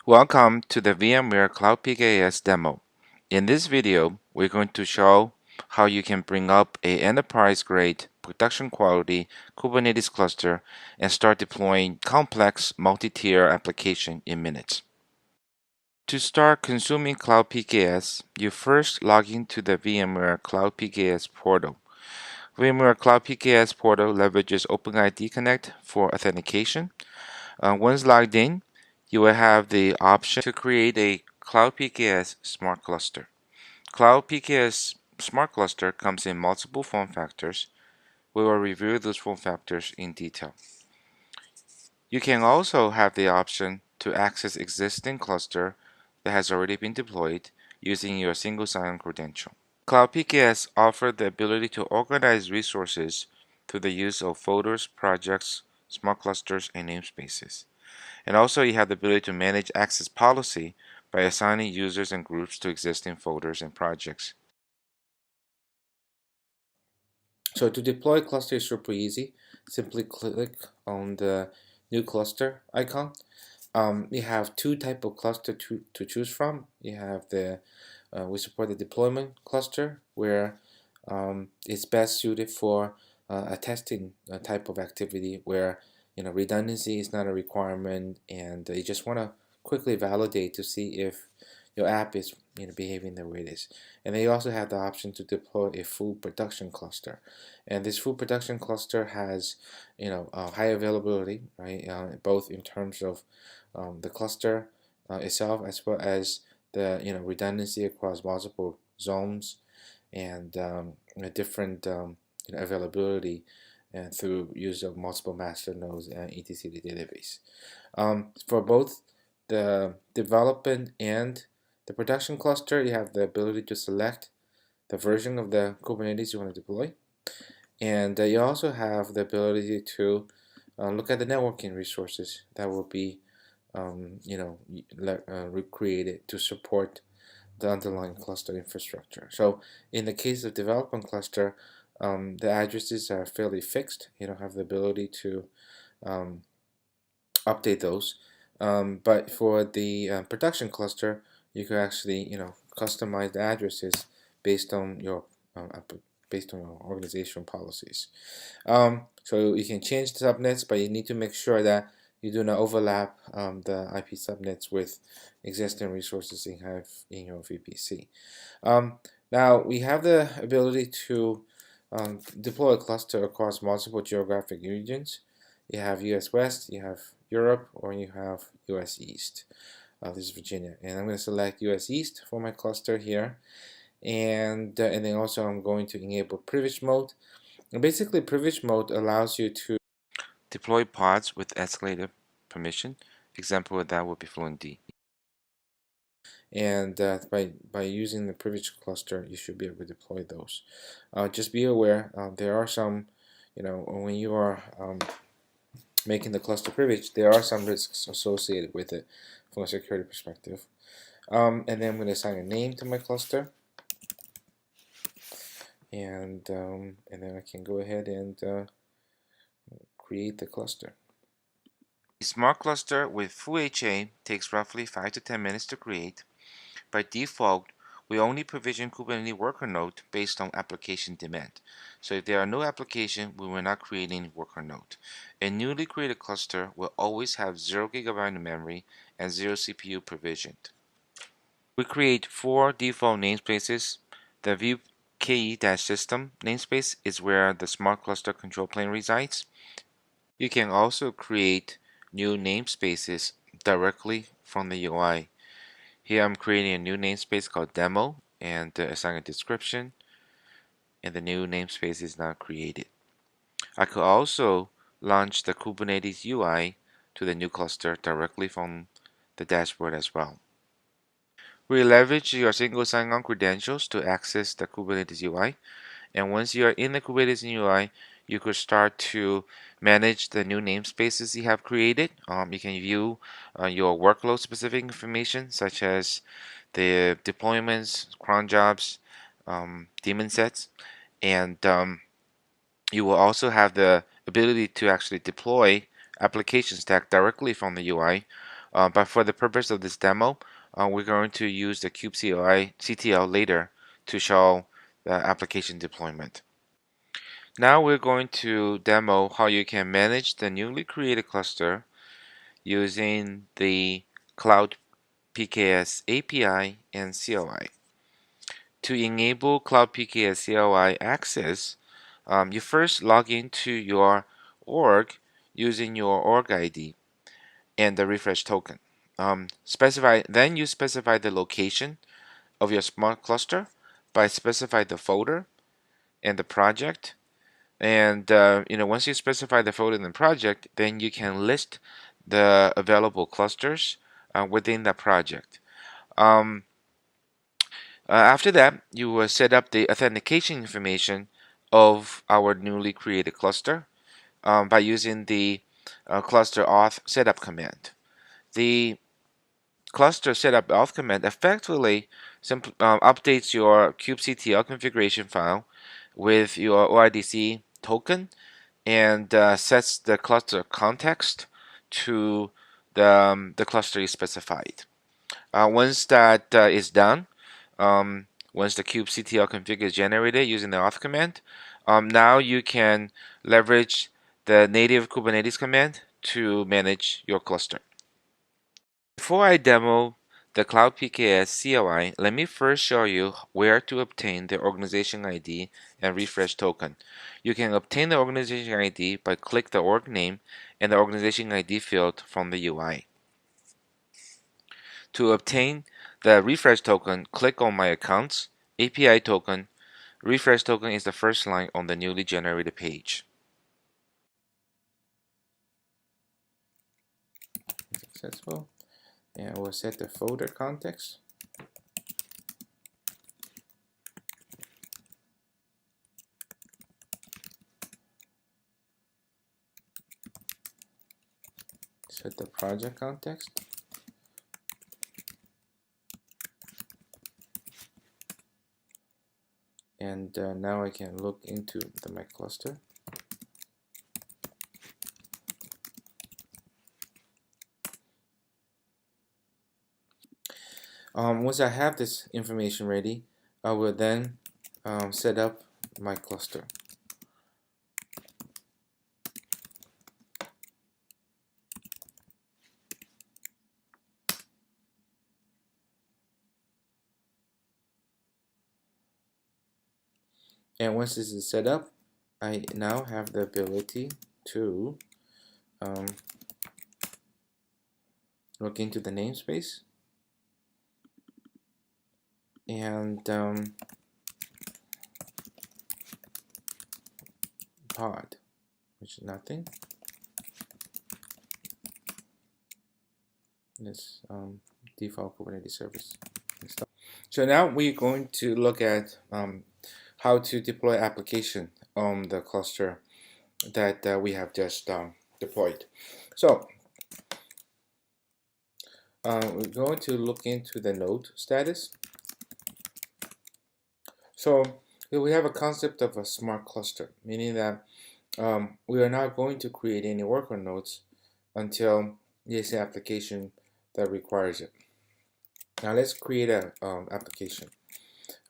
Welcome to the VMware Cloud PKS demo. In this video, we're going to show how you can bring up an enterprise-grade, production-quality Kubernetes cluster and start deploying complex multi-tier application in minutes. To start consuming Cloud PKS, you first log into the VMware Cloud PKS portal. VMware Cloud PKS portal leverages OpenID Connect for authentication. Once logged in, you will have the option to create a Cloud PKS Smart Cluster. Cloud PKS Smart Cluster comes in multiple form factors. We will review those form factors in detail. You can also have the option to access existing cluster that has already been deployed using your single sign-on credential. Cloud PKS offers the ability to organize resources through the use of folders, projects, smart clusters, and namespaces. And also you have the ability to manage access policy by assigning users and groups to existing folders and projects. So to deploy a cluster is super easy. Simply click on the new cluster icon. You have two types of cluster to choose from. You have we support the deployment cluster where it's best suited for a testing type of activity where redundancy is not a requirement and you just want to quickly validate to see if your app is behaving the way it is. And they also have the option to deploy a full production cluster, and this full production cluster has high availability, right? Both in terms of the cluster itself as well as the redundancy across multiple zones and different availability and through use of multiple master nodes and etc database. For both the development and the production cluster, you have the ability to select the version of the Kubernetes you want to deploy, and you also have the ability to look at the networking resources that will be recreated to support the underlying cluster infrastructure. So in the case of development cluster, the addresses are fairly fixed. You don't have the ability to update those. But for the production cluster, you can actually customize the addresses based on your organizational policies. So you can change the subnets, but you need to make sure that you do not overlap the IP subnets with existing resources you have in your VPC. Now we have the ability to deploy a cluster across multiple geographic regions. You have US West, you have Europe, or you have US East. This is Virginia, and I'm going to select US East for my cluster here, and then also I'm going to enable privilege mode. And basically, privilege mode allows you to deploy pods with escalated permission. Example of that would be Fluentd. And by using the privilege cluster, you should be able to deploy those. Just be aware, there are some, when you are making the cluster privilege, there are some risks associated with it from a security perspective. And then I'm going to assign a name to my cluster, and then I can go ahead and create the cluster. A smart cluster with full HA takes roughly 5 to 10 minutes to create. By default, we only provision Kubernetes worker node based on application demand. So if there are no application, we will not create any worker node. A newly created cluster will always have 0 GB of memory and 0 CPU provisioned. We create 4 default namespaces. The view-ke-system namespace is where the smart cluster control plane resides. You can also create new namespaces directly from the UI. Here I'm creating a new namespace called demo and assign a description, and the new namespace is now created. I could also launch the Kubernetes UI to the new cluster directly from the dashboard as well. We leverage your single sign-on credentials to access the Kubernetes UI, and once you are in the Kubernetes UI, you could start to manage the new namespaces you have created. You can view your workload specific information such as the deployments, cron jobs, daemon sets, and you will also have the ability to actually deploy application stack directly from the UI, but for the purpose of this demo, we're going to use the kubectl CTL later to show the application deployment. Now we're going to demo how you can manage the newly created cluster using the Cloud PKS API and CLI. To enable Cloud PKS CLI access, you first log into your org using your org ID and the refresh token. Then you specify the location of your smart cluster by specify the folder and the project. And once you specify the folder and the project, then you can list the available clusters within the project. After that, you will set up the authentication information of our newly created cluster by using the cluster auth setup command. The cluster setup auth command effectively updates your kubectl configuration file with your OIDC token and sets the cluster context to the cluster is specified. Once that is done, once the kubectl config is generated using the auth command, now you can leverage the native Kubernetes command to manage your cluster. Before I demo the Cloud PKS CLI, let me first show you where to obtain the organization ID and refresh token. You can obtain the organization ID by click the org name and the organization ID field from the UI. To obtain the refresh token, click on My Accounts, API token. Refresh token is the first line on the newly generated page. Successful. And we'll set the folder context. Set the project context. And now I can look into my cluster. Once I have this information ready, I will then set up my cluster. And once this is set up, I now have the ability to look into the namespace and pod, which is nothing. This default Kubernetes service. So now we're going to look at how to deploy application on the cluster that we have just deployed. So we're going to look into the node status. So we have a concept of a smart cluster, meaning that we are not going to create any worker nodes until there's an application that requires it. Now let's create an application.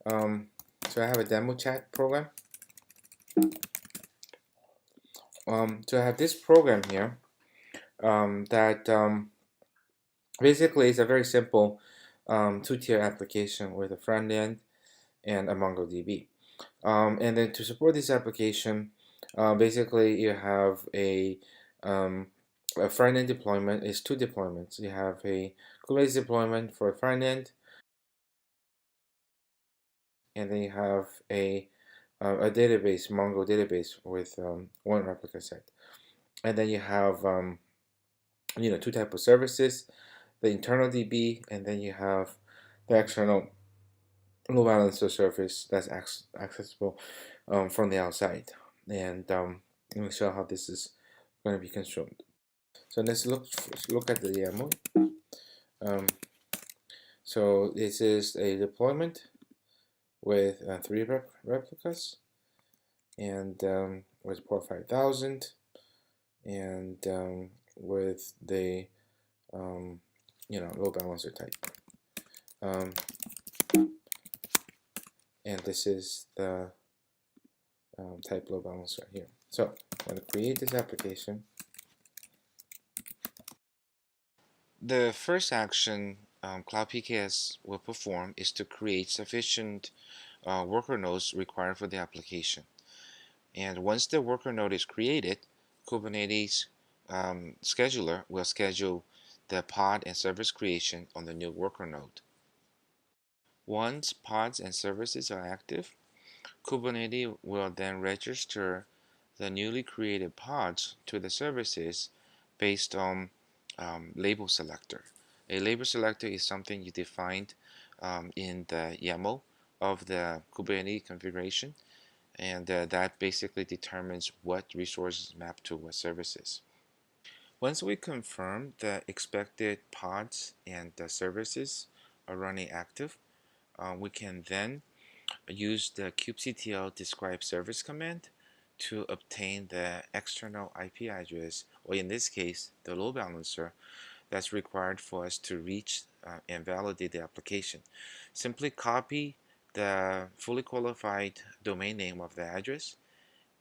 So I have a demo chat program. So I have this program here that basically is a very simple two-tier application with a front end and a MongoDB. And then to support this application, basically you have a front-end deployment. Is two deployments. You have a Kubernetes deployment for a front end, and then you have a database, Mongo database with one replica set. And then you have two types of services, the internal DB, and then you have the external load balancer service that's accessible from the outside. And I'm going to show how this is going to be consumed. So let's look at the demo. So this is a deployment with 3 replicas and with port 5000 and with the load balancer type. And this is the type load balancer here. So I'm going to create this application. The first action Cloud PKS will perform is to create sufficient worker nodes required for the application. And once the worker node is created, Kubernetes scheduler will schedule the pod and service creation on the new worker node. Once pods and services are active, Kubernetes will then register the newly created pods to the services based on label selector. A label selector is something you defined in the YAML of the Kubernetes configuration, and that basically determines what resources map to what services. Once we confirm the expected pods and the services are running active, we can then use the kubectl describe service command to obtain the external IP address, or in this case, the load balancer that's required for us to reach and validate the application. Simply copy the fully qualified domain name of the address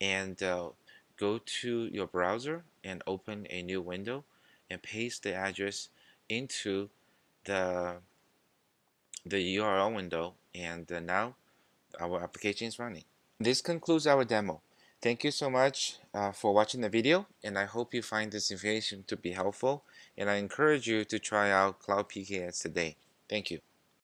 and go to your browser and open a new window and paste the address into the URL window, and now our application is running. This concludes our demo. Thank you so much for watching the video, and I hope you find this information to be helpful, and I encourage you to try out Cloud PKS today. Thank you.